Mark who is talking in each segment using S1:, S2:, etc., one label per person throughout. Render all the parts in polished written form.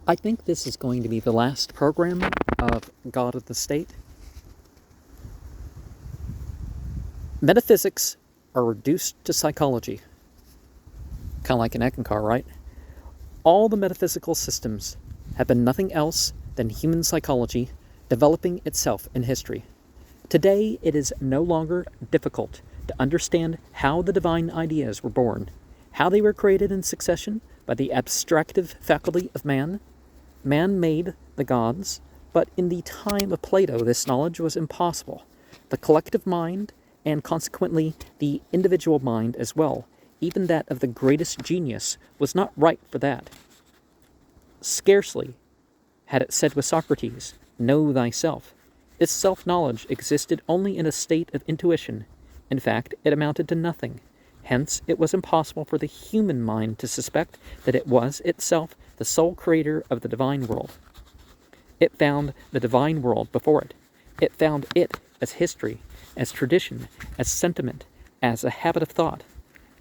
S1: I think this is going to be the last program of God of the State. Metaphysics are reduced to psychology. Kind of like an Eckankar, right? All the metaphysical systems have been nothing else than human psychology developing itself in history. Today, it is no longer difficult to understand how the divine ideas were born, how they were created in succession by the abstractive faculty of man. Man made the gods, but in the time of Plato, this knowledge was impossible. The collective mind, and consequently the individual mind as well, even that of the greatest genius, was not right for that. Scarcely had it said with Socrates, "Know thyself." This self-knowledge existed only in a state of intuition. In fact, it amounted to nothing. Hence, it was impossible for the human mind to suspect that it was itself the sole creator of the divine world. It found the divine world before it. It found it as history, as tradition, as sentiment, as a habit of thought,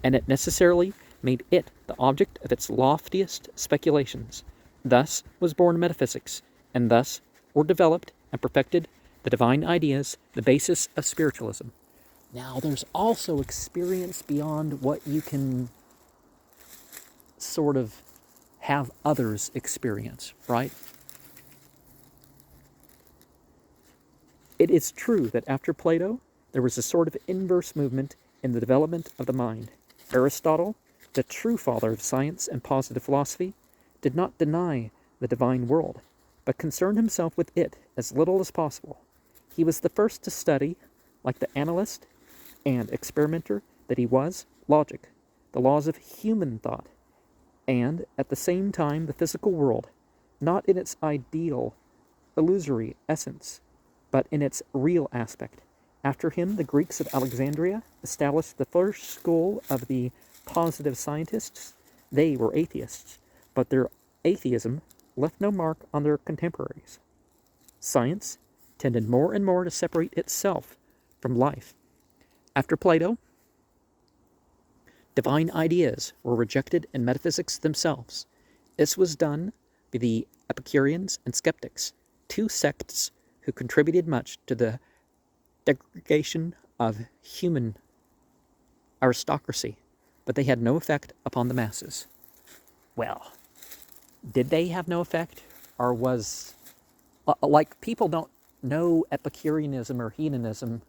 S1: and it necessarily made it the object of its loftiest speculations. Thus was born metaphysics, and thus were developed and perfected the divine ideas, the basis of spiritualism. Now, there's also experience beyond what you can sort of have others experience, right? It is true that after Plato, there was a sort of inverse movement in the development of the mind. Aristotle, the true father of science and positive philosophy, did not deny the divine world, but concerned himself with it as little as possible. He was the first to study, like the analyst and experimenter that he was, logic, the laws of human thought, and at the same time the physical world, not in its ideal, illusory essence, but in its real aspect. After him, the Greeks of Alexandria established the first school of the positive scientists. They were atheists, but their atheism left no mark on their contemporaries. Science tended more and more to separate itself from life. After Plato, divine ideas were rejected in metaphysics themselves. This was done by the Epicureans and skeptics, two sects who contributed much to the degradation of human aristocracy, but they had no effect upon the masses. Well, did they have no effect? Or was, like, people don't know Epicureanism or hedonism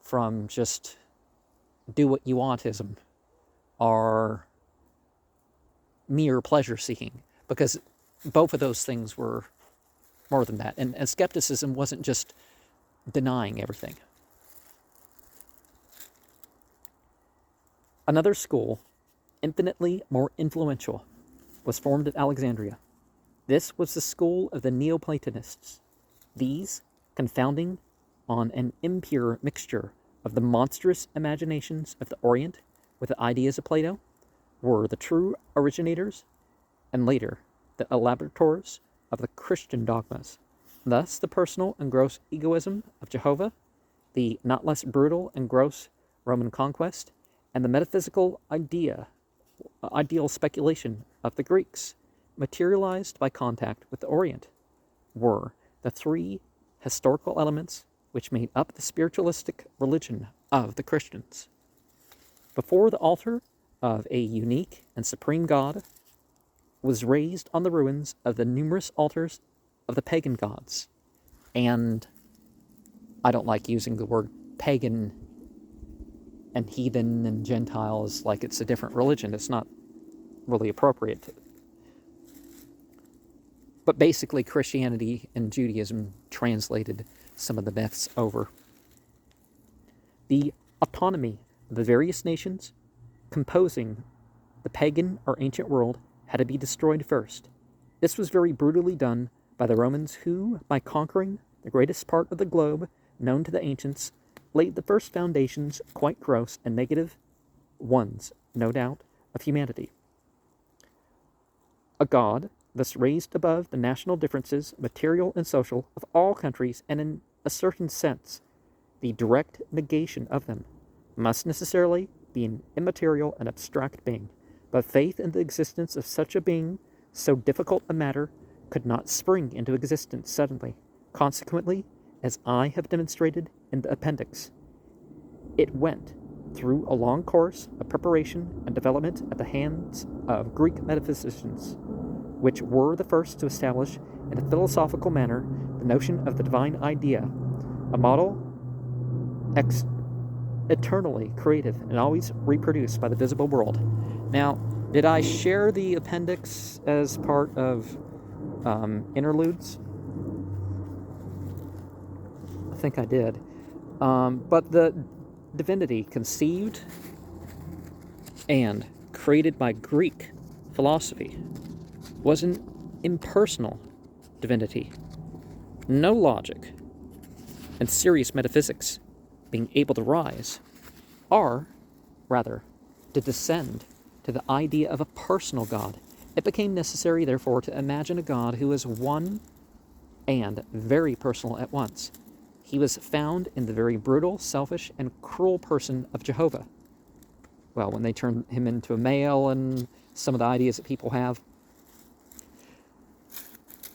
S1: from just do what you wantism or mere pleasure seeking, because both of those things were more than that. And skepticism wasn't just denying everything. Another school, infinitely more influential, was formed at Alexandria. This was the school of the Neoplatonists. These, confounding on an impure mixture of the monstrous imaginations of the Orient with the ideas of Plato, were the true originators, and later, the elaborators of the Christian dogmas. Thus, the personal and gross egoism of Jehovah, the not less brutal and gross Roman conquest, and the metaphysical ideal speculation of the Greeks, materialized by contact with the Orient, were the three historical elements which made up the spiritualistic religion of the Christians. Before the altar of a unique and supreme God was raised on the ruins of the numerous altars of the pagan gods. And I don't like using the word pagan and heathen and Gentiles like it's a different religion. It's not really appropriate. But basically, Christianity and Judaism translated some of the myths over. The autonomy of the various nations composing the pagan or ancient world had to be destroyed first. This was very brutally done by the Romans who, by conquering the greatest part of the globe known to the ancients, laid the first foundations, quite gross and negative ones, no doubt, of humanity. A God, thus raised above the national differences, material and social, of all countries, and in a certain sense, the direct negation of them, must necessarily be an immaterial and abstract being, but faith in the existence of such a being So difficult a matter could not spring into existence suddenly. Consequently, as I have demonstrated in the appendix, it went through a long course of preparation and development at the hands of Greek metaphysicians, which were the first to establish in a philosophical manner the notion of the divine idea, a model eternally creative and always reproduced by the visible world. Now, did I share the appendix as part of interludes? I think I did. But the divinity conceived and created by Greek philosophy was an impersonal divinity. No logic and serious metaphysics being able to rise, are, rather, to descend to the idea of a personal God. It became necessary, therefore, to imagine a God who is one and very personal at once. He was found in the very brutal, selfish, and cruel person of Jehovah. Well, when they turned him into a male and some of the ideas that people have.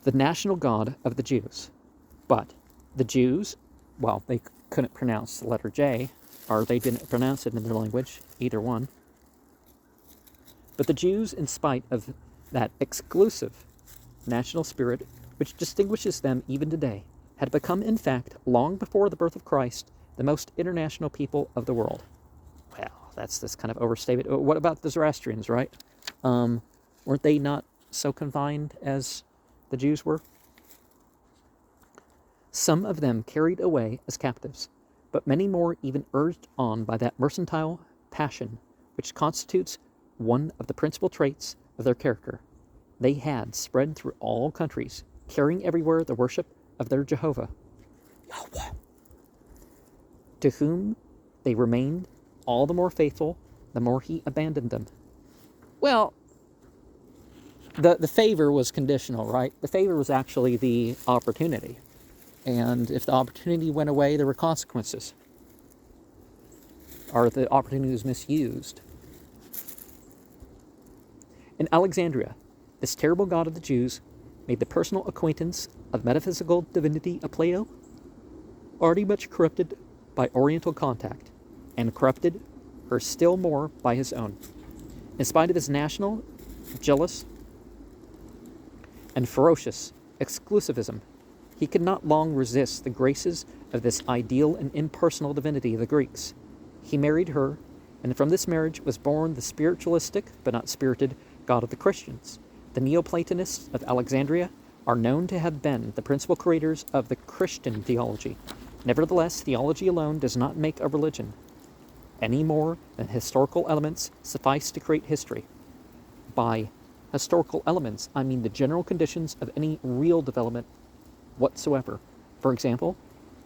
S1: The national God of the Jews. But the Jews, well, they couldn't pronounce the letter J, or they didn't pronounce it in their language, either one. But the Jews, in spite of that exclusive national spirit which distinguishes them even today, had become, in fact, long before the birth of Christ, the most international people of the world. Well, that's this kind of overstatement. What about the Zoroastrians, right? Weren't they not so confined as the Jews were? Some of them carried away as captives, but many more even urged on by that mercantile passion which constitutes one of the principal traits of their character. They had spread through all countries, carrying everywhere the worship of their Jehovah, Yahweh, to whom they remained all the more faithful the more he abandoned them. Well, the favor was conditional, right? The favor was actually the opportunity. And if the opportunity went away, there were consequences. Or the opportunity was misused. In Alexandria, this terrible god of the Jews made the personal acquaintance of metaphysical divinity of Plato, already much corrupted by Oriental contact, and corrupted her still more by his own. In spite of his national, jealous, and ferocious exclusivism, he could not long resist the graces of this ideal and impersonal divinity of the Greeks. He married her, and from this marriage was born the spiritualistic, but not spirited, God of the Christians. The Neoplatonists of Alexandria are known to have been the principal creators of the Christian theology. Nevertheless, theology alone does not make a religion, any more than historical elements suffice to create history. By historical elements, I mean the general conditions of any real development whatsoever. For example,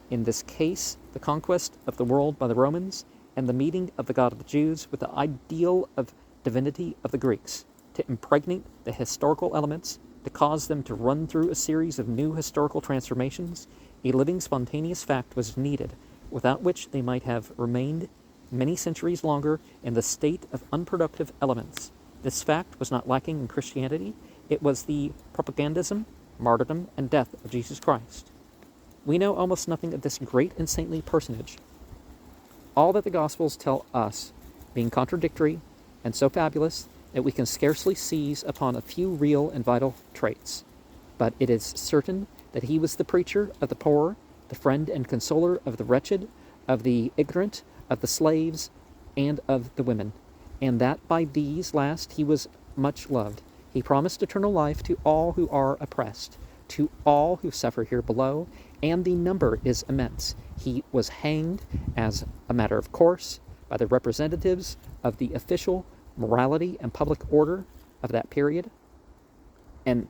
S1: in this case, the conquest of the world by the Romans and the meeting of the God of the Jews with the ideal of divinity of the Greeks, to impregnate the historical elements, to cause them to run through a series of new historical transformations, a living spontaneous fact was needed, without which they might have remained many centuries longer in the state of unproductive elements. This fact was not lacking in Christianity. It was the propagandism, martyrdom, and death of Jesus Christ. We know almost nothing of this great and saintly personage. All that the Gospels tell us being contradictory and so fabulous that we can scarcely seize upon a few real and vital traits. But it is certain that he was the preacher of the poor, the friend and consoler of the wretched, of the ignorant, of the slaves, and of the women, and that by these last he was much loved. He promised eternal life to all who are oppressed, to all who suffer here below, and the number is immense. He was hanged, as a matter of course, by the representatives of the official morality and public order of that period. And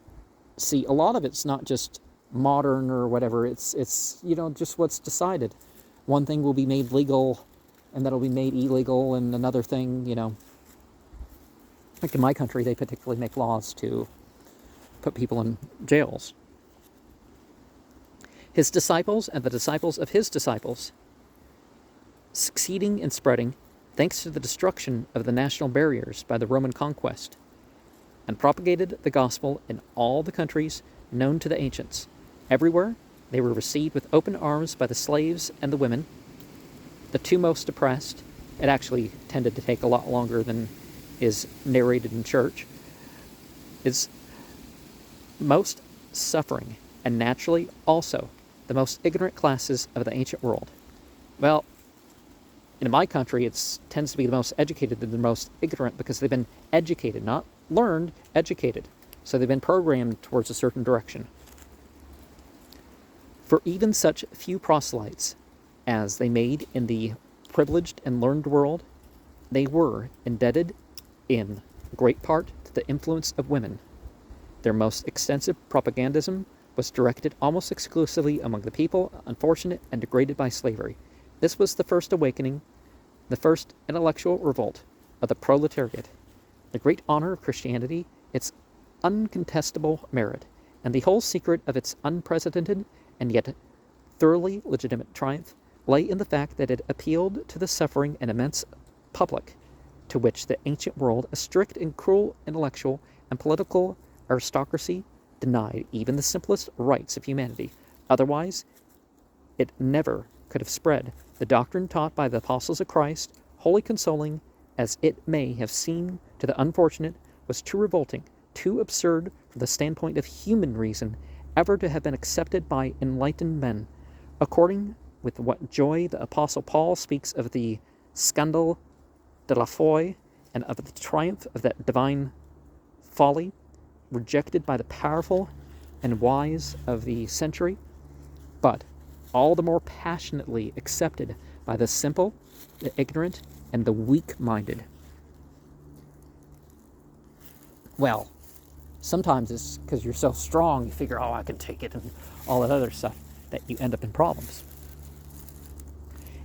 S1: see, a lot of it's not just modern or whatever, it's just what's decided. One thing will be made legal and that'll be made illegal, and another thing, like in my country, they particularly make laws to put people in jails. His disciples and the disciples of his disciples, succeeding in spreading, thanks to the destruction of the national barriers by the Roman conquest, and propagated the gospel in all the countries known to the ancients. Everywhere they were received with open arms by the slaves and the women, the two most oppressed. It actually tended to take a lot longer than is narrated in church. Is most suffering, and naturally also the most ignorant classes of the ancient world. Well, in my country, it tends to be the most educated and the most ignorant because they've been educated, not learned, educated. So they've been programmed towards a certain direction. For even such few proselytes as they made in the privileged and learned world, they were indebted in great part to the influence of women. Their most extensive propagandism was directed almost exclusively among the people unfortunate and degraded by slavery. This was the first awakening, the first intellectual revolt of the proletariat. The great honor of Christianity, its uncontestable merit, and the whole secret of its unprecedented and yet thoroughly legitimate triumph lay in the fact that it appealed to the suffering and immense public, to which the ancient world, a strict and cruel intellectual and political aristocracy, denied even the simplest rights of humanity. Otherwise, it never could have spread. The doctrine taught by the apostles of Christ, wholly consoling as it may have seemed to the unfortunate, was too revolting, too absurd from the standpoint of human reason, ever to have been accepted by enlightened men. According with what joy the apostle Paul speaks of the scandale de la foi and of the triumph of that divine folly, rejected by the powerful and wise of the century, but all the more passionately accepted by the simple, the ignorant, and the weak-minded. Well, sometimes it's because you're so strong, you figure, oh, I can take it, and all that other stuff, that you end up in problems.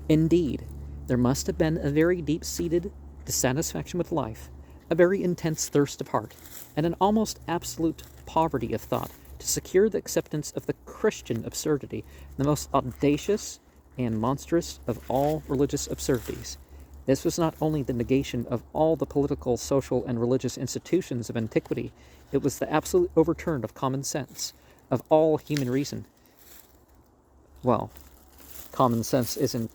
S1: Indeed, there must have been a very deep-seated dissatisfaction with life, a very intense thirst of heart, and an almost absolute poverty of thought to secure the acceptance of the Christian absurdity, the most audacious and monstrous of all religious absurdities. This was not only the negation of all the political, social, and religious institutions of antiquity, it was the absolute overturn of common sense, of all human reason. Well, common sense isn't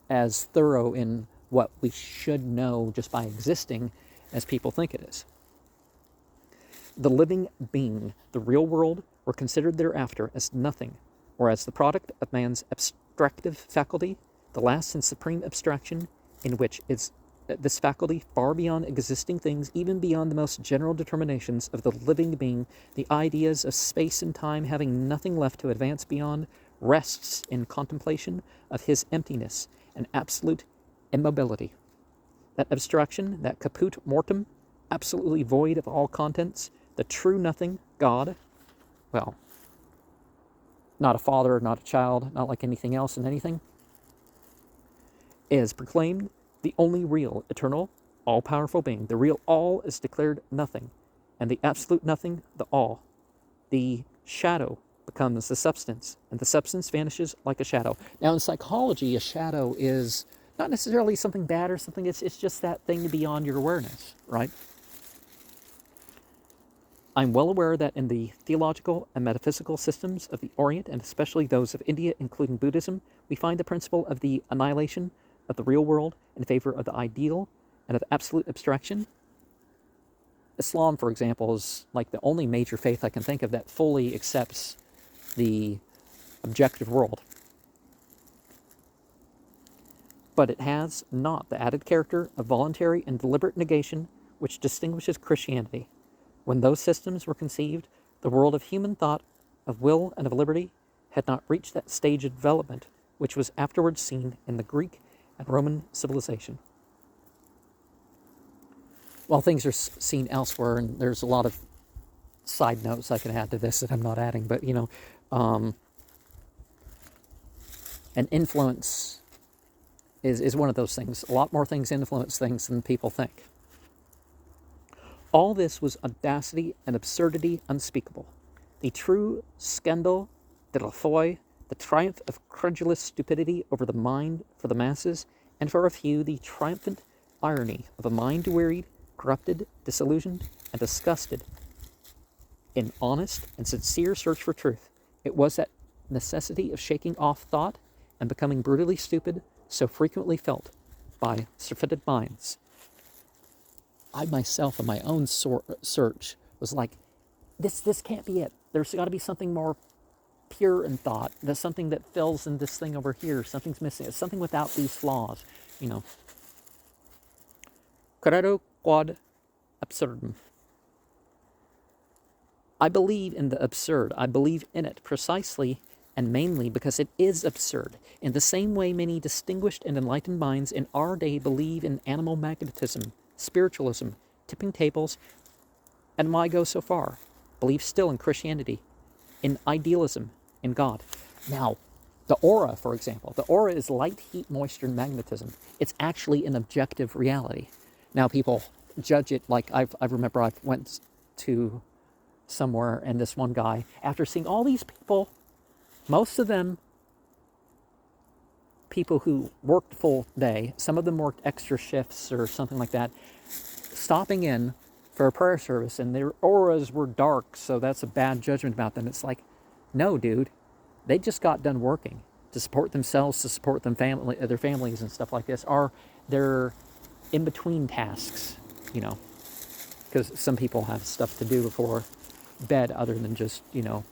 S1: as thorough in what we should know just by existing as people think it is. The living being, the real world, were considered thereafter as nothing, or as the product of man's abstractive faculty, the last and supreme abstraction, in which is this faculty far beyond existing things, even beyond the most general determinations of the living being, the ideas of space and time having nothing left to advance beyond, rests in contemplation of his emptiness and absolute immobility. That abstraction, that caput mortem, absolutely void of all contents, the true nothing, God, well, not a father, not a child, not like anything else in anything, is proclaimed the only real, eternal, all-powerful being. The real all is declared nothing, and the absolute nothing, the all. The shadow becomes the substance, and the substance vanishes like a shadow. Now, in psychology, a shadow is not necessarily something bad or something, it's just that thing beyond your awareness, right? I'm well aware that in the theological and metaphysical systems of the Orient, and especially those of India, including Buddhism, we find the principle of the annihilation of the real world in favor of the ideal and of absolute abstraction. Islam, for example, is like the only major faith I can think of that fully accepts the objective world. But it has not the added character of voluntary and deliberate negation which distinguishes Christianity. When those systems were conceived, the world of human thought, of will, and of liberty had not reached that stage of development which was afterwards seen in the Greek and Roman civilization. Well, things are seen elsewhere, and there's a lot of side notes I could add to this that I'm not adding, but, an influence is one of those things. A lot more things influence things than people think. All this was audacity and absurdity unspeakable. The true scandale de la foi, the triumph of credulous stupidity over the mind for the masses, and for a few, the triumphant irony of a mind wearied, corrupted, disillusioned, and disgusted in honest and sincere search for truth. It was that necessity of shaking off thought and becoming brutally stupid so frequently felt by surfeited minds. I myself, in my own search, was like, this can't be it. There's got to be something more pure in thought. There's something that fills in this thing over here. Something's missing. It's something without these flaws, you know. Credo quod absurdum. I believe in the absurd. I believe in it precisely and mainly because it is absurd. In the same way many distinguished and enlightened minds in our day believe in animal magnetism, spiritualism, tipping tables, and why go so far? Believe still in Christianity, in idealism, in God. Now, the aura, for example, the aura is light, heat, moisture, and magnetism. It's actually an objective reality. Now, people judge it like I remember I went to somewhere, and this one guy, after seeing all these people, most of them people who worked full day, some of them worked extra shifts or something like that, stopping in for a prayer service, and their auras were dark, so that's a bad judgment about them. It's like, no, dude, they just got done working to support themselves, to support their families and stuff like this, are their in-between tasks, you know, because some people have stuff to do before bed other than just, you know,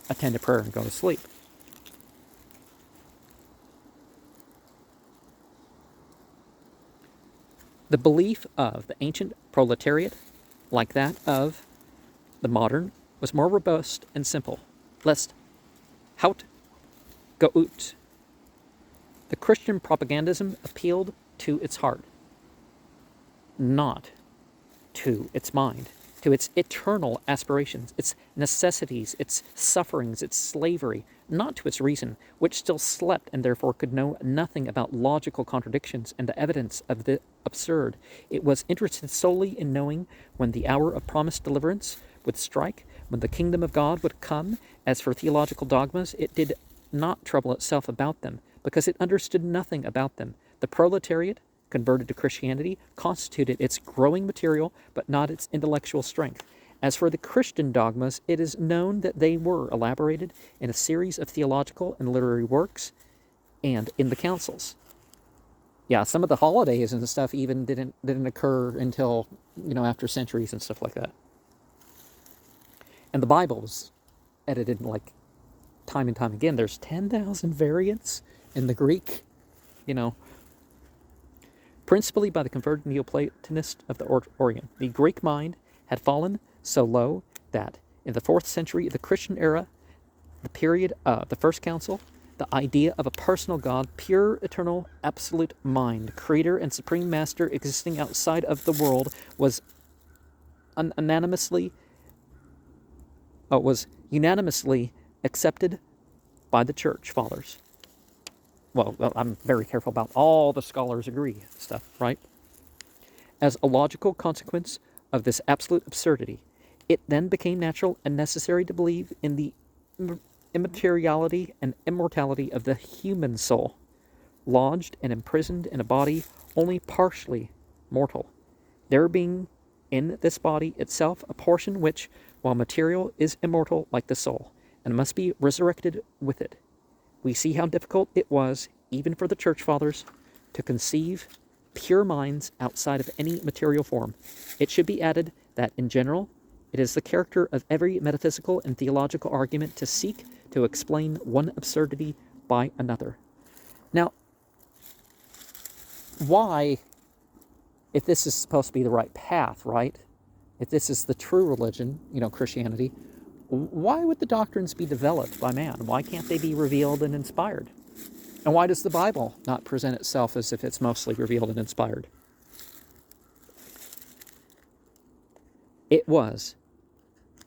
S1: attend a prayer and go to sleep. The belief of the ancient proletariat, like that of the modern, was more robust and simple, lest haut geut. The Christian propagandism appealed to its heart, not to its mind, to its eternal aspirations, its necessities, its sufferings, its slavery, not to its reason, which still slept and therefore could know nothing about logical contradictions and the evidence of the absurd. It was interested solely in knowing when the hour of promised deliverance would strike, when the kingdom of God would come. As for theological dogmas, it did not trouble itself about them, because it understood nothing about them. The proletariat, converted to Christianity, constituted its growing material, but not its intellectual strength. As for the Christian dogmas, it is known that they were elaborated in a series of theological and literary works and in the councils. Yeah, some of the holidays and stuff even didn't occur until, you know, after centuries and stuff like that. And the Bible was edited like time and time again. There's 10,000 variants in the Greek, you know, principally by the converted Neoplatonist of the Orient. The Greek mind had fallen so low that in the 4th century of the Christian era, the period of the First Council, the idea of a personal God, pure, eternal, absolute mind, creator and supreme master existing outside of the world, was unanimously accepted by the church fathers. Well, I'm very careful about all the scholars agree stuff, right? As a logical consequence of this absolute absurdity, it then became natural and necessary to believe in the immateriality and immortality of the human soul, lodged and imprisoned in a body only partially mortal, there being in this body itself a portion which, while material, is immortal like the soul, and must be resurrected with it. We see how difficult it was, even for the church fathers, to conceive pure minds outside of any material form. It should be added that, in general, it is the character of every metaphysical and theological argument to seek to explain one absurdity by another. Now, why, if this is supposed to be the right path, right? If this is the true religion, you know, Christianity, why would the doctrines be developed by man? Why can't they be revealed and inspired? And why does the Bible not present itself as if it's mostly revealed and inspired? It was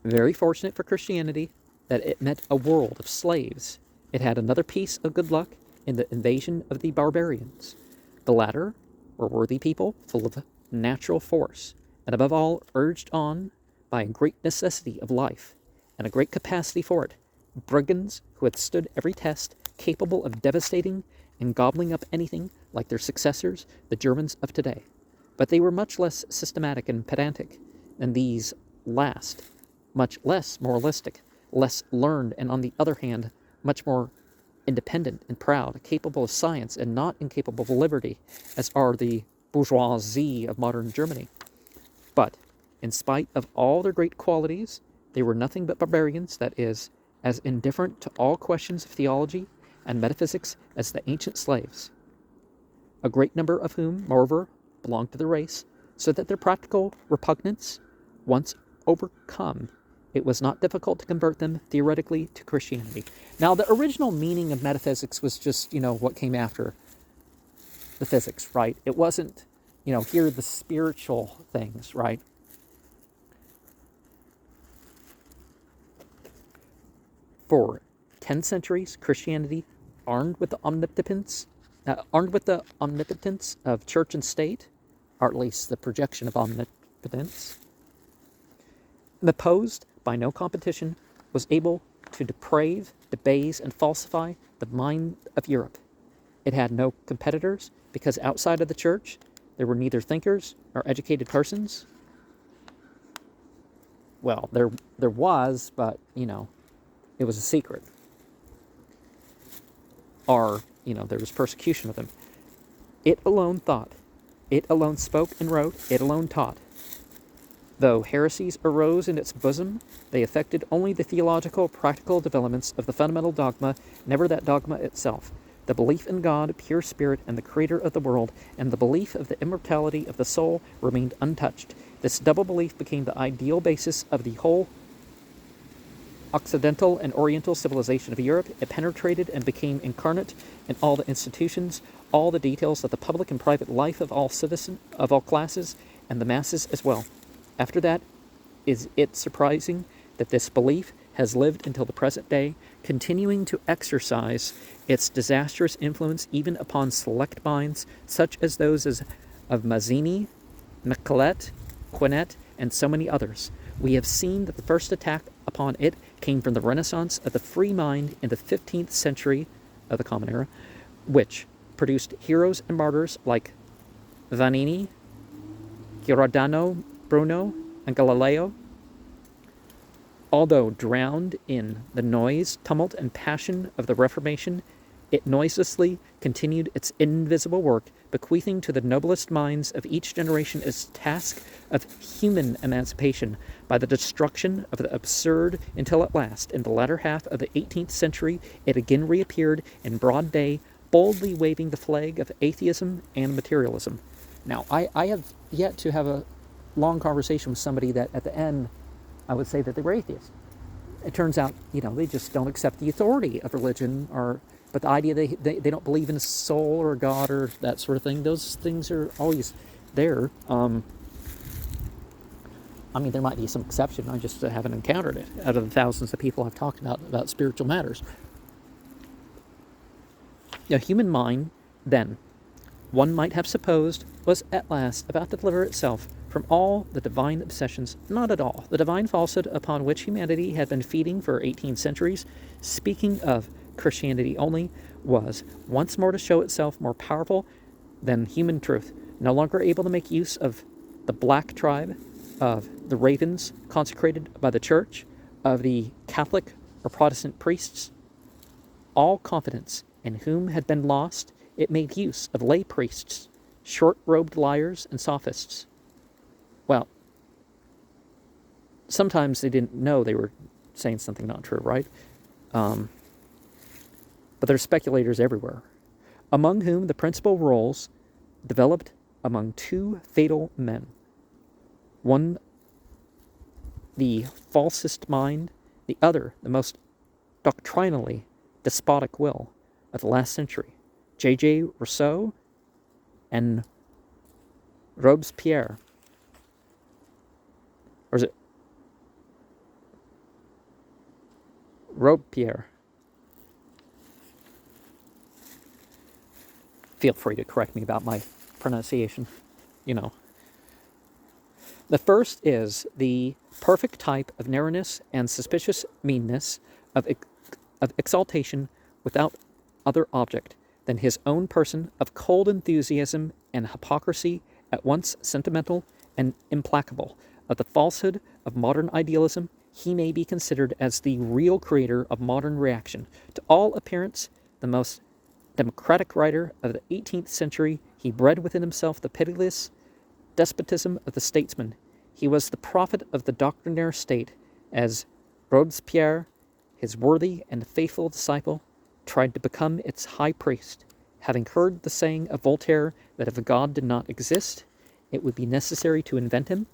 S1: very fortunate for Christianity that it met a world of slaves. It had another piece of good luck in the invasion of the barbarians. The latter were worthy people full of natural force, and above all urged on by a great necessity of life and a great capacity for it, brigands who had stood every test, capable of devastating and gobbling up anything like their successors, the Germans of today. but they were much less systematic and pedantic than these last, much less moralistic, less learned, and on the other hand, much more independent and proud, capable of science and not incapable of liberty, as are the bourgeoisie of modern Germany. But, in spite of all their great qualities, they were nothing but barbarians, that is, as indifferent to all questions of theology and metaphysics as the ancient slaves, a great number of whom, moreover, belonged to the race, so that their practical repugnance once overcome, it was not difficult to convert them theoretically to Christianity. Now, the original meaning of metaphysics was just, what came after the physics, right? It wasn't, here are the spiritual things, right? For 10 centuries, Christianity, armed with the omnipotence of church and state, or at least the projection of omnipotence, opposed by no competition, was able to deprave, debase, and falsify the mind of Europe. It had no competitors because outside of the church, there were neither thinkers nor educated persons. Well, there was, but, it was a secret. Or, there was persecution of them. It alone thought. It alone spoke and wrote. It alone taught. Though heresies arose in its bosom, they affected only the theological, practical developments of the fundamental dogma, never that dogma itself. The belief in God, pure spirit, and the creator of the world, and the belief of the immortality of the soul remained untouched. This double belief became the ideal basis of the whole Occidental and Oriental civilization of Europe. It penetrated and became incarnate in all the institutions, all the details of the public and private life of all classes, and the masses as well. After that, is it surprising that this belief has lived until the present day, continuing to exercise its disastrous influence even upon select minds, such as those of Mazzini, Michelet, Quinet, and so many others? We have seen that the first attack upon it came from the Renaissance of the free mind in the 15th century of the Common Era, which produced heroes and martyrs like Vanini, Giordano Bruno, and Galileo. Although drowned in the noise, tumult, and passion of the Reformation, it noiselessly continued its invisible work, bequeathing to the noblest minds of each generation its task of human emancipation by the destruction of the absurd, until at last, in the latter half of the 18th century, it again reappeared in broad day, boldly waving the flag of atheism and materialism. Now, I have yet to have a long conversation with somebody that at the end I would say that they were atheists. It turns out, they just don't accept the authority of religion, but the idea they don't believe in a soul or a God or that sort of thing, those things are always there. There might be some exception. I just haven't encountered it out of the thousands of people I've talked about spiritual matters. The human mind, then, one might have supposed, was at last about to deliver itself from all the divine obsessions, not at all. The divine falsehood upon which humanity had been feeding for 18 centuries, speaking of Christianity only, was once more to show itself more powerful than human truth, no longer able to make use of the black tribe, of the ravens consecrated by the church, of the Catholic or Protestant priests. All confidence in whom had been lost, it made use of lay priests, short-robed liars and sophists. Well, sometimes they didn't know they were saying something not true, right? But there's speculators everywhere, among whom the principal roles developed among two fatal men. One, the falsest mind, the other, the most doctrinally despotic will of the last century, J.J. Rousseau and Robespierre. Or is it Robespierre? Feel free to correct me about my pronunciation. The first is the perfect type of narrowness and suspicious meanness, of exaltation without other object than his own person, of cold enthusiasm and hypocrisy at once sentimental and implacable, of the falsehood of modern idealism, he may be considered as the real creator of modern reaction. To all appearance, the most democratic writer of the 18th century, he bred within himself the pitiless despotism of the statesman. He was the prophet of the doctrinaire state, as Robespierre, his worthy and faithful disciple, tried to become its high priest, having heard the saying of Voltaire that if a God did not exist, it would be necessary to invent him.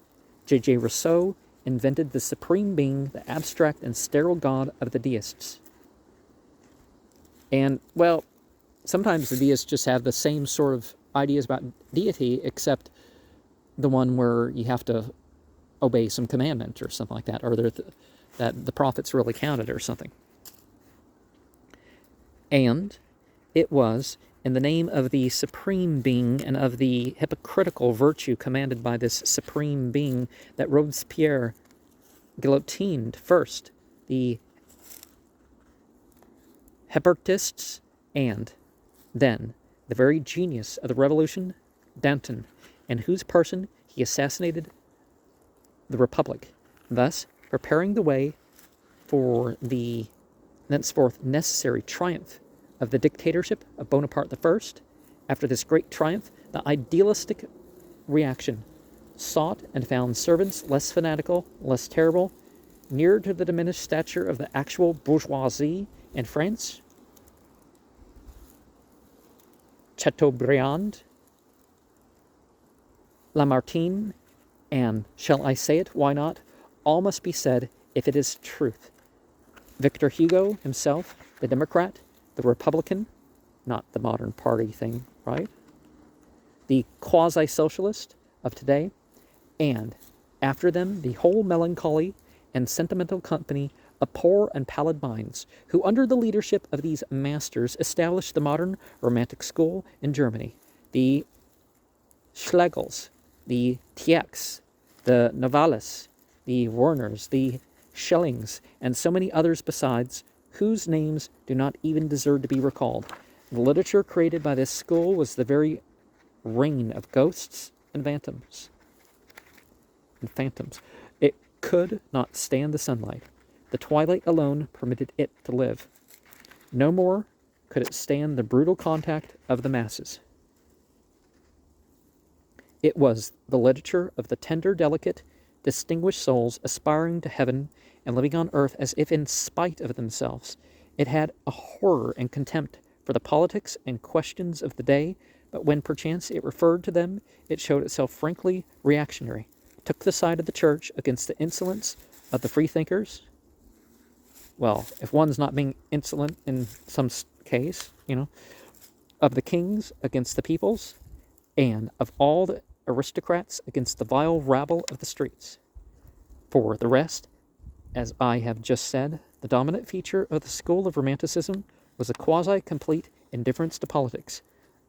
S1: J.J. Rousseau invented the supreme being, the abstract and sterile God of the deists. And, well, sometimes the deists just have the same sort of ideas about deity, except the one where you have to obey some commandment or something like that, or that the prophets really counted or something. And it was in the name of the supreme being and of the hypocritical virtue commanded by this supreme being that Robespierre guillotined first the Hébertists and then the very genius of the revolution, Danton, in whose person he assassinated the Republic, thus preparing the way for the thenceforth necessary triumph of the dictatorship of Bonaparte I. After this great triumph, the idealistic reaction sought and found servants less fanatical, less terrible, nearer to the diminished stature of the actual bourgeoisie in France. Chateaubriand, Lamartine, and, shall I say it, why not, all must be said if it is truth. Victor Hugo himself, the Democrat, the Republican, not the modern party thing, right? The quasi-socialist of today, and after them the whole melancholy and sentimental company of poor and pallid minds, who under the leadership of these masters established the modern romantic school in Germany. The Schlegels, the Tieck's, the Novalis, the Werners, the Schellings, and so many others besides, whose names do not even deserve to be recalled. The literature created by this school was the very reign of ghosts and phantoms. It could not stand the sunlight. The twilight alone permitted it to live. No more could it stand the brutal contact of the masses. It was the literature of the tender, delicate, distinguished souls aspiring to heaven and living on earth as if in spite of themselves. It had a horror and contempt for the politics and questions of the day, but when perchance it referred to them, it showed itself frankly reactionary, took the side of the church against the insolence of the freethinkers. Well, if one's not being insolent in some case, of the kings against the peoples, and of all the aristocrats against the vile rabble of the streets. For the rest, as I have just said, the dominant feature of the school of Romanticism was a quasi-complete indifference to politics.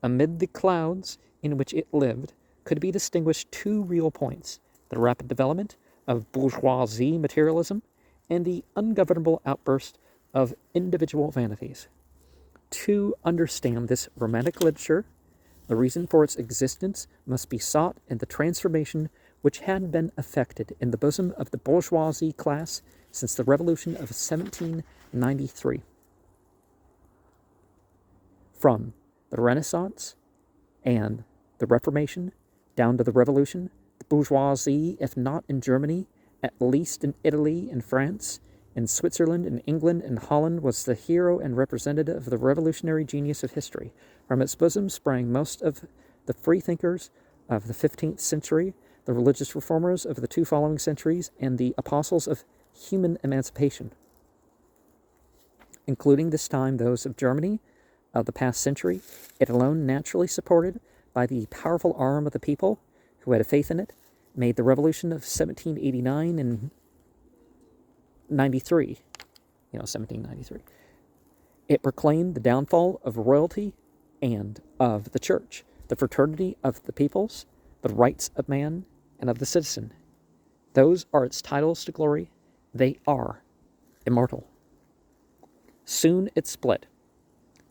S1: Amid the clouds in which it lived could be distinguished two real points: the rapid development of bourgeoisie materialism and the ungovernable outburst of individual vanities. To understand this romantic literature, the reason for its existence must be sought in the transformation which had been effected in the bosom of the bourgeoisie class since the Revolution of 1793. From the Renaissance and the Reformation down to the Revolution, the bourgeoisie, if not in Germany, at least in Italy and France, in Switzerland, in England, and Holland, was the hero and representative of the revolutionary genius of history. From its bosom sprang most of the freethinkers of the 15th century, the religious reformers of the two following centuries, and the apostles of human emancipation, including this time those of Germany of the past century, it alone naturally supported by the powerful arm of the people who had a faith in it, made the revolution of 1789 and 1793. It proclaimed the downfall of royalty and of the church, the fraternity of the peoples, the rights of man and of the citizen. Those are its titles to glory. They are immortal. Soon it split.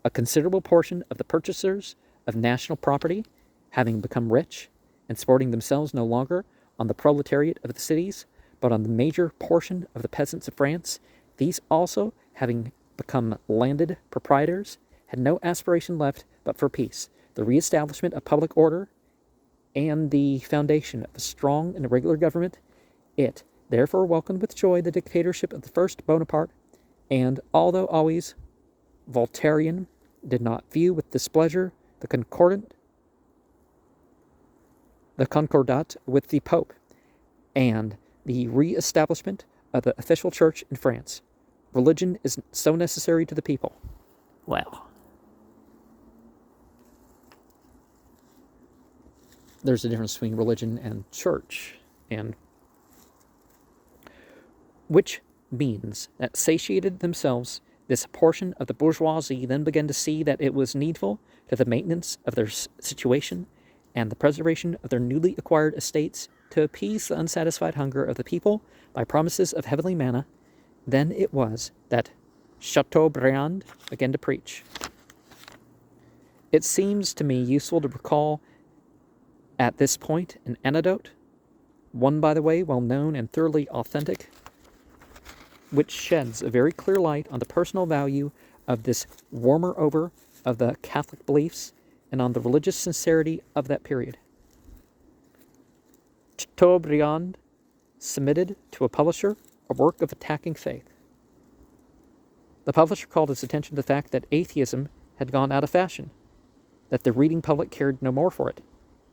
S1: A considerable portion of the purchasers of national property, having become rich, and supporting themselves no longer on the proletariat of the cities, but on the major portion of the peasants of France, these also, having become landed proprietors, had no aspiration left but for peace, the re-establishment of public order, and the foundation of a strong and regular government. It therefore welcomed with joy the dictatorship of the first Bonaparte, and although always Voltairian, did not view with displeasure the concordat with the Pope, and the re-establishment of the official church in France. Religion is so necessary to the people. Well, there's a difference between religion and church, and which means that satiated themselves, this portion of the bourgeoisie then began to see that it was needful to the maintenance of their situation and the preservation of their newly acquired estates to appease the unsatisfied hunger of the people by promises of heavenly manna. Then it was that Chateaubriand began to preach. It seems to me useful to recall at this point an anecdote, one, by the way, well known and thoroughly authentic, which sheds a very clear light on the personal value of this warmer over of the Catholic beliefs and on the religious sincerity of that period. Chateaubriand submitted to a publisher a work of attacking faith. The publisher called his attention to the fact that atheism had gone out of fashion, that the reading public cared no more for it,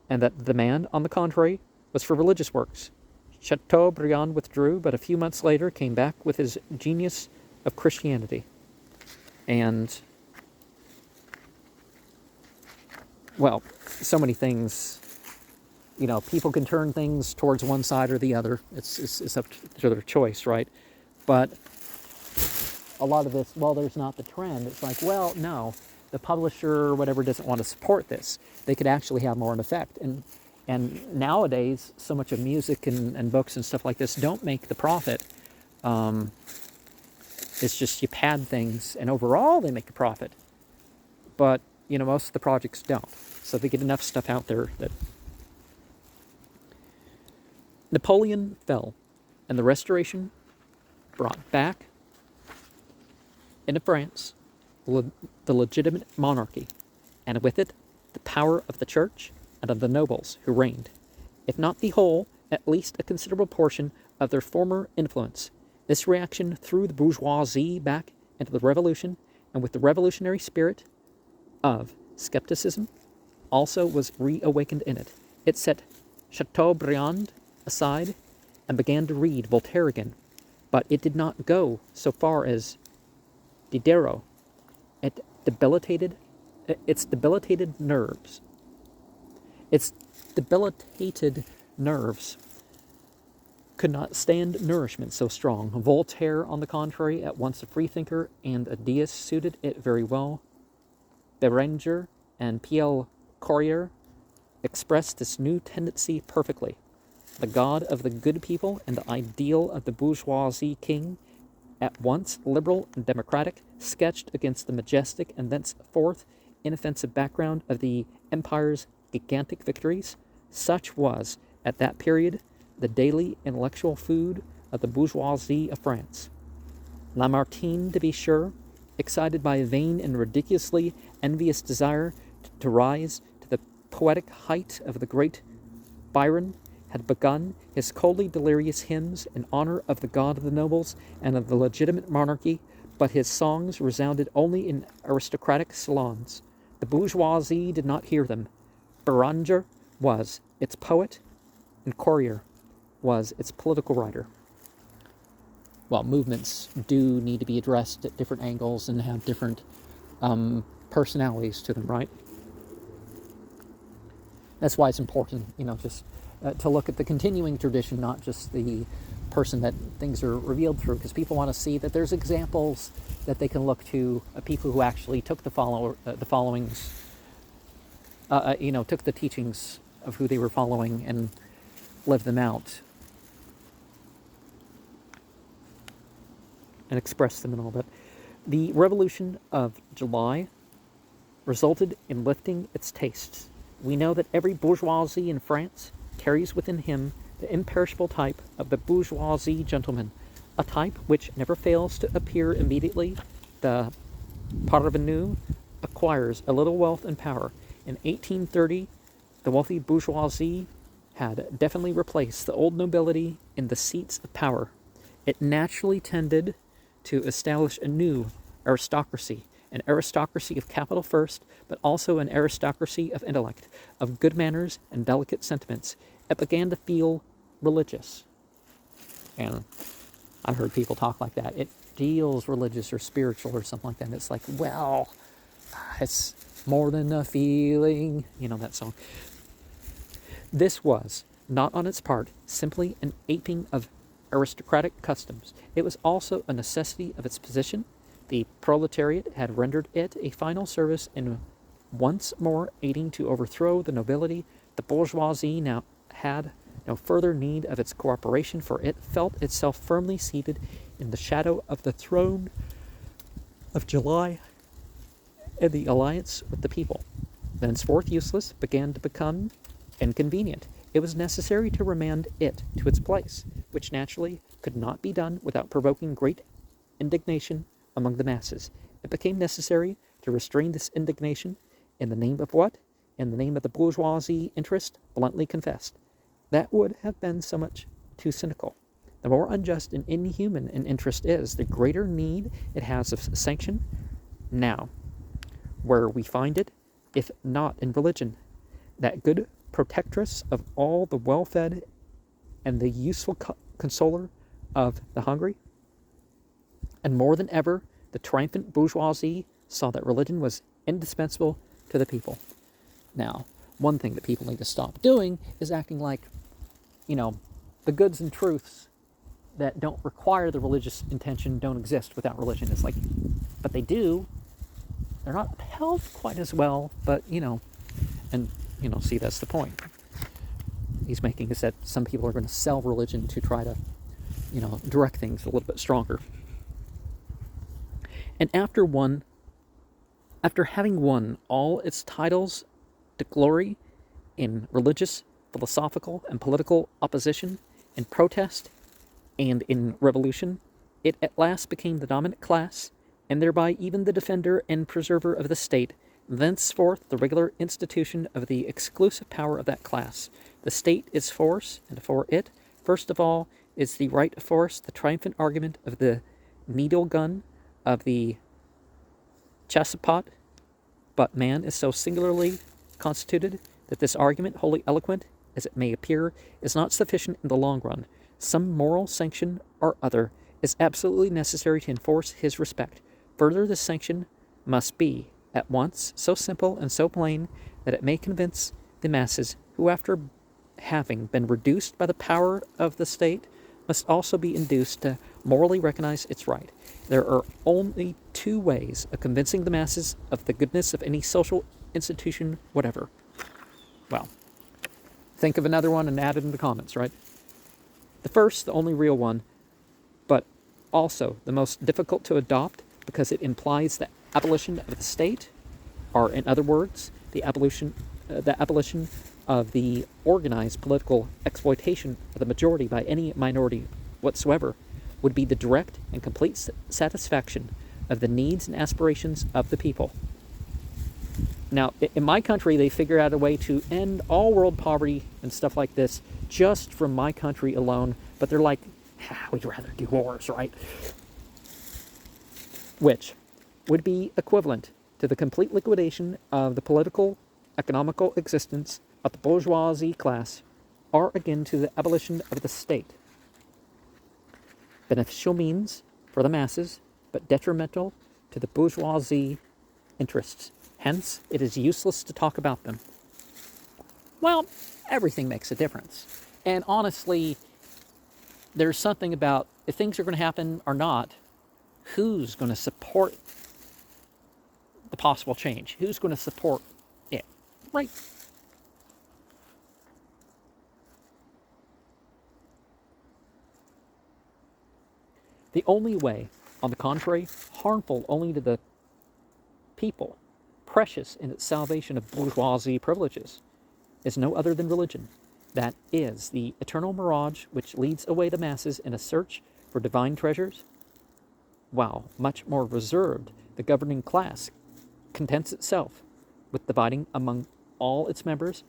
S1: and that the demand, on the contrary, was for religious works. Chateaubriand withdrew, but a few months later came back with his Genius of Christianity. And, well, so many things, people can turn things towards one side or the other. It's up to their choice, right? But a lot of this, there's not the trend. It's like, no, the publisher or whatever doesn't want to support this. They could actually have more of an effect. And nowadays, so much of music and books and stuff like this don't make the profit. It's just you pad things, and overall they make a profit. But, most of the projects don't. So they get enough stuff out there that... Napoleon fell, and the Restoration brought back into France the legitimate monarchy, and with it the power of the church and of the nobles who reigned, if not the whole, at least a considerable portion of their former influence. This reaction threw the bourgeoisie back into the revolution, and with the revolutionary spirit of skepticism also was reawakened in it. It set Chateaubriand aside and began to read Voltaire again, but it did not go so far as Diderot. Its debilitated nerves. Its debilitated nerves could not stand nourishment so strong. Voltaire, on the contrary, at once a freethinker and a deist, suited it very well. Béranger and Pierre Courier expressed this new tendency perfectly. The God of the good people and the ideal of the bourgeoisie king, at once liberal and democratic, sketched against the majestic and thenceforth inoffensive background of the empire's gigantic victories. Such was, at that period, the daily intellectual food of the bourgeoisie of France. Lamartine, to be sure, excited by a vain and ridiculously envious desire to rise to the poetic height of the great Byron, had begun his coldly delirious hymns in honor of the God of the nobles and of the legitimate monarchy, but his songs resounded only in aristocratic salons. The bourgeoisie did not hear them. Béranger was its poet, and Courier was its political writer. Well, movements do need to be addressed at different angles and have different personalities to them, right? That's why it's important, just to look at the continuing tradition, not just the person that things are revealed through, because people want to see that there's examples that they can look to, people who actually took the followings, took the teachings of who they were following and lived them out and expressed them and all that. The Revolution of July resulted in lifting its tastes. We know that every bourgeoisie in France carries within him the imperishable type of the bourgeoisie gentleman, a type which never fails to appear immediately. The parvenu acquires a little wealth and power. In 1830, the wealthy bourgeoisie had definitely replaced the old nobility in the seats of power. It naturally tended to establish a new aristocracy, an aristocracy of capital first, but also an aristocracy of intellect, of good manners and delicate sentiments. It began to feel religious. And I've heard people talk like that. It feels religious or spiritual or something like that. And it's like, well, it's more than a feeling. You know that song. This was, not on its part, simply an aping of aristocratic customs. It was also a necessity of its position. The proletariat had rendered it a final service in once more aiding to overthrow the nobility. The bourgeoisie now had no further need of its cooperation, for it felt itself firmly seated in the shadow of the throne of July and the alliance with the people. Thenceforth useless began to become inconvenient. It was necessary to remand it to its place, which naturally could not be done without provoking great indignation among the masses. It became necessary to restrain this indignation in the name of what? In the name of the bourgeoisie interest, bluntly confessed. That would have been so much too cynical. The more unjust and inhuman an interest is, the greater need it has of sanction. Now, where we find it, if not in religion, that good protectress of all the well-fed and the useful consoler of the hungry? And more than ever, the triumphant bourgeoisie saw that religion was indispensable to the people. Now, one thing that people need to stop doing is acting like, the goods and truths that don't require the religious intention don't exist without religion. It's like, but they do. They're not upheld quite as well, but, see, that's the point he's making, is that some people are going to sell religion to try to, direct things a little bit stronger. And after having won all its titles to glory in religious, philosophical, and political opposition, in protest, and in revolution, it at last became the dominant class, and thereby even the defender and preserver of the state, thenceforth the regular institution of the exclusive power of that class. The state is force, and for it, first of all, is the right of force, the triumphant argument of the needle gun, of the chassepot. But man is so singularly constituted that this argument, wholly eloquent as it may appear, is not sufficient in the long run. Some moral sanction or other is absolutely necessary to enforce his respect. Further, this sanction must be at once so simple and so plain that it may convince the masses, who after having been reduced by the power of the state, must also be induced to morally recognize its right. There are only two ways of convincing the masses of the goodness of any social institution whatever. Well, think of another one and add it in the comments, right? The first, the only real one, but also the most difficult to adopt because it implies the abolition of the state, or in other words, the abolition of the organized political exploitation of the majority by any minority whatsoever, would be the direct and complete satisfaction of the needs and aspirations of the people. Now, in my country, they figure out a way to end all world poverty and stuff like this just from my country alone, but they're like, we'd rather do wars, right? Which would be equivalent to the complete liquidation of the political, economical existence of the bourgeoisie class, or again to the abolition of the state. Beneficial means for the masses, but detrimental to the bourgeoisie interests. Hence, it is useless to talk about them. Well, everything makes a difference. And honestly, there's something about if things are going to happen or not, who's going to support the possible change? Who's going to support it? Right? The only way, on the contrary, harmful only to the people, precious in its salvation of bourgeoisie privileges, is no other than religion. That is the eternal mirage which leads away the masses in a search for divine treasures, while much more reserved, the governing class contents itself with dividing among all its members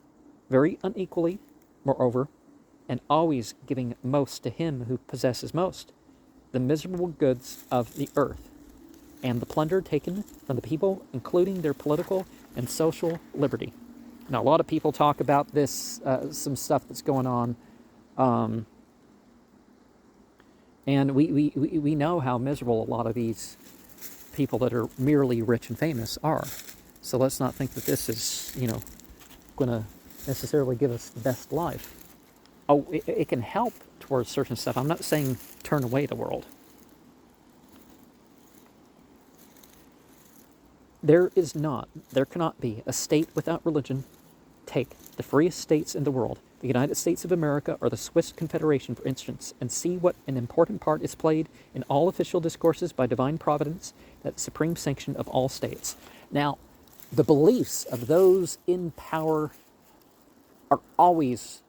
S1: very unequally, moreover, and always giving most to him who possesses most, the miserable goods of the earth, and the plunder taken from the people, including their political and social liberty. Now, a lot of people talk about this, some stuff that's going on, and we know how miserable a lot of these people that are merely rich and famous are. So let's not think that this is, going to necessarily give us the best life. Oh, it can help towards certain stuff. I'm not saying turn away the world. There cannot be a state without religion. Take the freest states in the world, the United States of America or the Swiss Confederation, for instance, and see what an important part is played in all official discourses by divine providence, that supreme sanction of all states. Now, the beliefs of those in power are always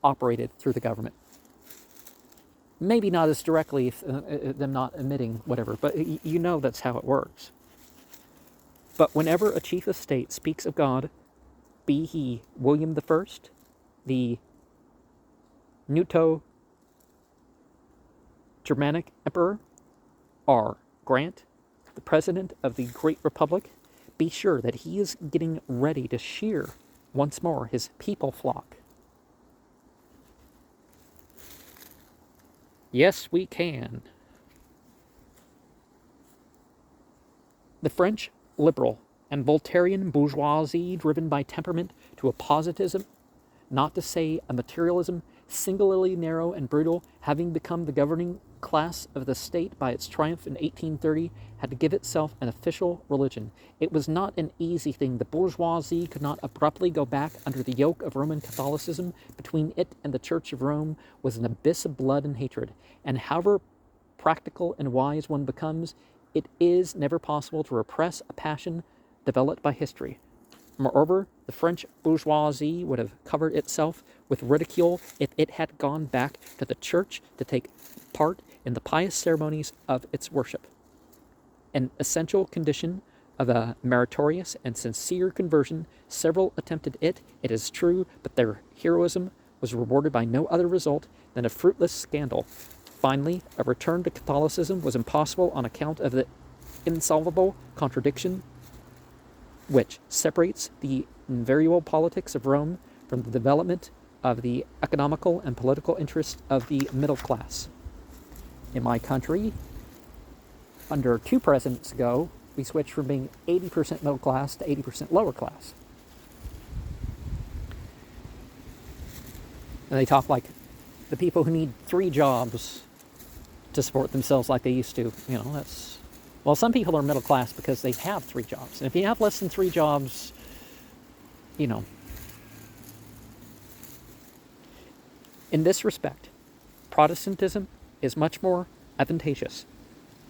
S1: operated through the government. Maybe not as directly, them not admitting whatever, but you know that's how it works. But whenever a chief of state speaks of God, be he William I, the Germanic Emperor, or Grant, the President of the Great Republic, be sure that he is getting ready to shear once more his people flock. Yes, we can. The French liberal and Voltairean bourgeoisie, driven by temperament to a positivism, not to say a materialism, singularly narrow and brutal, having become the governing class of the state by its triumph in 1830, had to give itself an official religion. It was not an easy thing. The bourgeoisie could not abruptly go back under the yoke of Roman Catholicism. Between it and the Church of Rome was an abyss of blood and hatred. And however practical and wise one becomes, it is never possible to repress a passion developed by history. Moreover, the French bourgeoisie would have covered itself with ridicule if it had gone back to the church to take part in the pious ceremonies of its worship. An essential condition of a meritorious and sincere conversion, several attempted it is true, but their heroism was rewarded by no other result than a fruitless scandal. Finally, a return to Catholicism was impossible on account of the insolvable contradiction which separates the invariable politics of Rome from the development of the economical and political interests of the middle class. In my country, under 2 presidents ago, we switched from being 80% middle class to 80% lower class. And they talk like the people who need 3 jobs to support themselves like they used to. That's... Well, some people are middle class because they have 3 jobs. And if you have less than 3 jobs, In this respect, Protestantism is much more advantageous.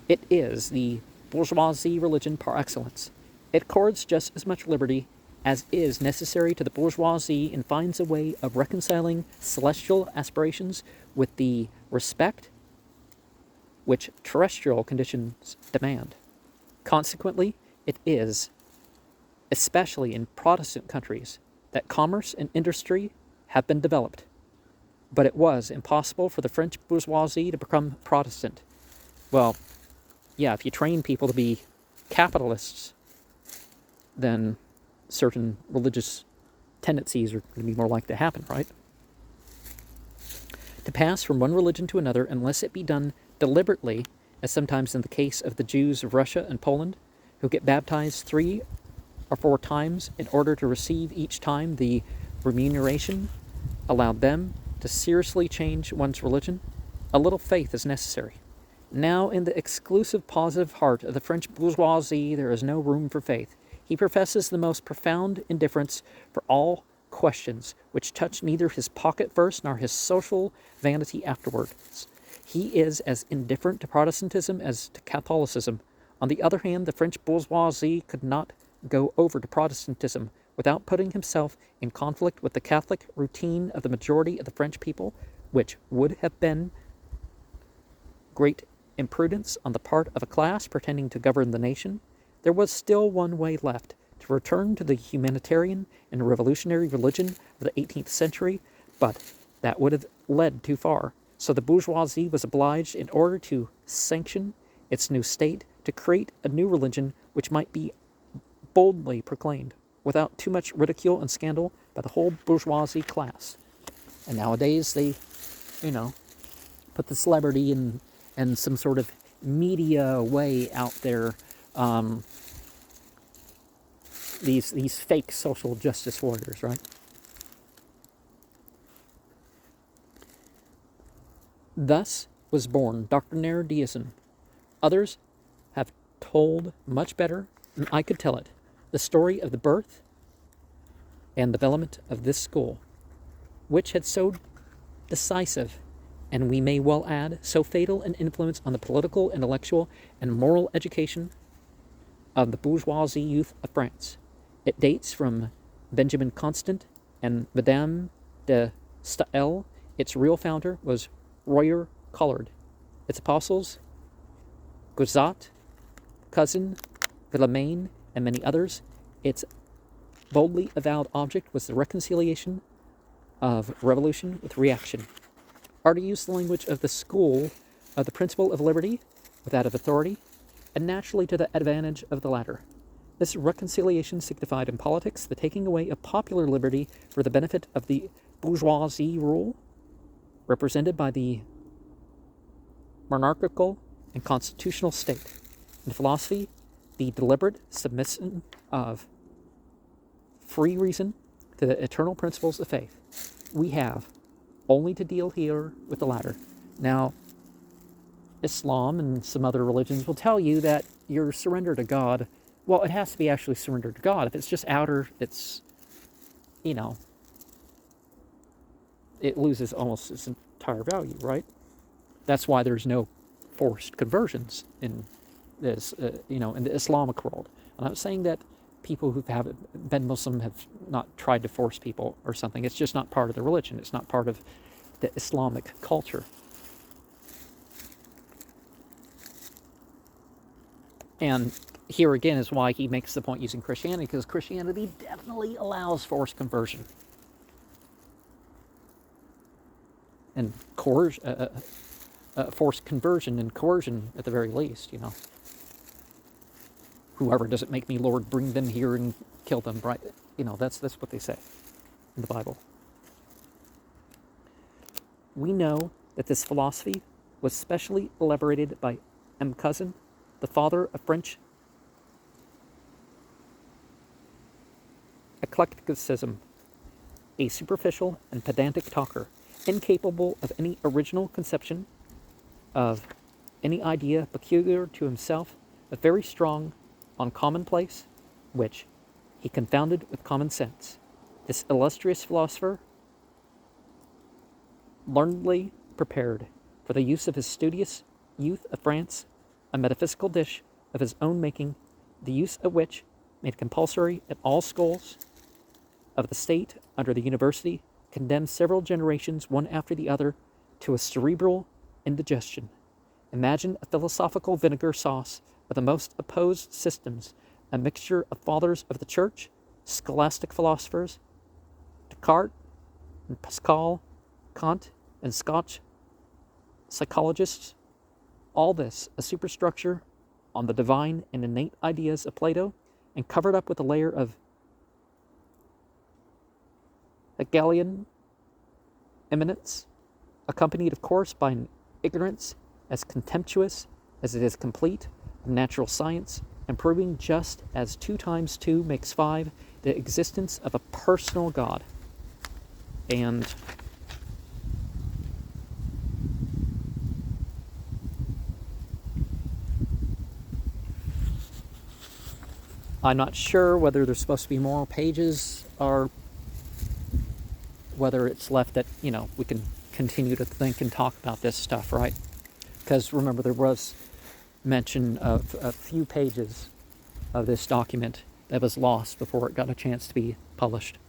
S1: It is the bourgeoisie religion par excellence. It accords just as much liberty as is necessary to the bourgeoisie and finds a way of reconciling celestial aspirations with the respect which terrestrial conditions demand. Consequently, it is, especially in Protestant countries, that commerce and industry have been developed. But it was impossible for the French bourgeoisie to become Protestant. Well, yeah, if you train people to be capitalists, then certain religious tendencies are going to be more likely to happen, right? To pass from one religion to another, unless it be done deliberately, as sometimes in the case of the Jews of Russia and Poland, who get baptized 3 or 4 times in order to receive each time the remuneration allowed them to seriously change one's religion, a little faith is necessary. Now, in the exclusive positive heart of the French bourgeoisie, there is no room for faith. He professes the most profound indifference for all questions which touch neither his pocket first nor his social vanity afterwards. He is as indifferent to Protestantism as to Catholicism. On the other hand, the French bourgeoisie could not go over to Protestantism without putting himself in conflict with the Catholic routine of the majority of the French people, which would have been great imprudence on the part of a class pretending to govern the nation, there was still one way left: to return to the humanitarian and revolutionary religion of the 18th century, but that would have led too far. So the bourgeoisie was obliged, in order to sanction its new state, to create a new religion which might be boldly proclaimed without too much ridicule and scandal by the whole bourgeoisie class. And nowadays they, put the celebrity and some sort of media way out there, these fake social justice warriors, right? Thus was born doctrinaire deism. Others have told much better than I could tell it the story of the birth and development of this school, which had so decisive, and we may well add, so fatal an influence on the political, intellectual, and moral education of the bourgeoisie youth of France. It dates from Benjamin Constant and Madame de Staël. Its real founder was Royer Collard. Its apostles, Guizot, Cousin, Villemain, and many others. Its boldly avowed object was the reconciliation of revolution with reaction, are to use the language of the school of the principle of liberty with that of authority, and naturally to the advantage of the latter. This reconciliation signified in politics the taking away of popular liberty for the benefit of the bourgeoisie rule, represented by the monarchical and constitutional state. In philosophy, the deliberate submission of free reason to the eternal principles of faith. We have only to deal here with the latter. Now, Islam and some other religions will tell you that your surrender to God, well, it has to be actually surrendered to God. If it's just outer, it's, it loses almost its entire value, right? That's why there's no forced conversions in this, in the Islamic world. I'm not saying that people who have been Muslim have not tried to force people or something. It's just not part of the religion. It's not part of the Islamic culture. And here again is why he makes the point using Christianity, because Christianity definitely allows forced conversion and forced conversion and coercion at the very least. Whoever doesn't make me Lord, bring them here and kill them, right? That's what they say in the Bible. We know that this philosophy was specially elaborated by M. Cousin, the father of French eclecticism, a superficial and pedantic talker, incapable of any original conception of any idea peculiar to himself, but very strong on commonplace, which he confounded with common sense. This illustrious philosopher, learnedly prepared for the use of his studious youth of France a metaphysical dish of his own making, the use of which, made compulsory at all schools of the state under the university, condemned several generations, one after the other, to a cerebral indigestion. Imagine a philosophical vinegar sauce of the most opposed systems, a mixture of fathers of the church, scholastic philosophers, Descartes and Pascal, Kant and Scotch psychologists, all this a superstructure on the divine and innate ideas of Plato, and covered up with a layer of Hegelian eminence, accompanied of course by an ignorance as contemptuous as it is complete of natural science, and proving just as 2 times 2 makes 5 the existence of a personal God. And I'm not sure whether there's supposed to be more pages or whether it's left that, we can continue to think and talk about this stuff, right? Because remember, there was mention of a few pages of this document that was lost before it got a chance to be published.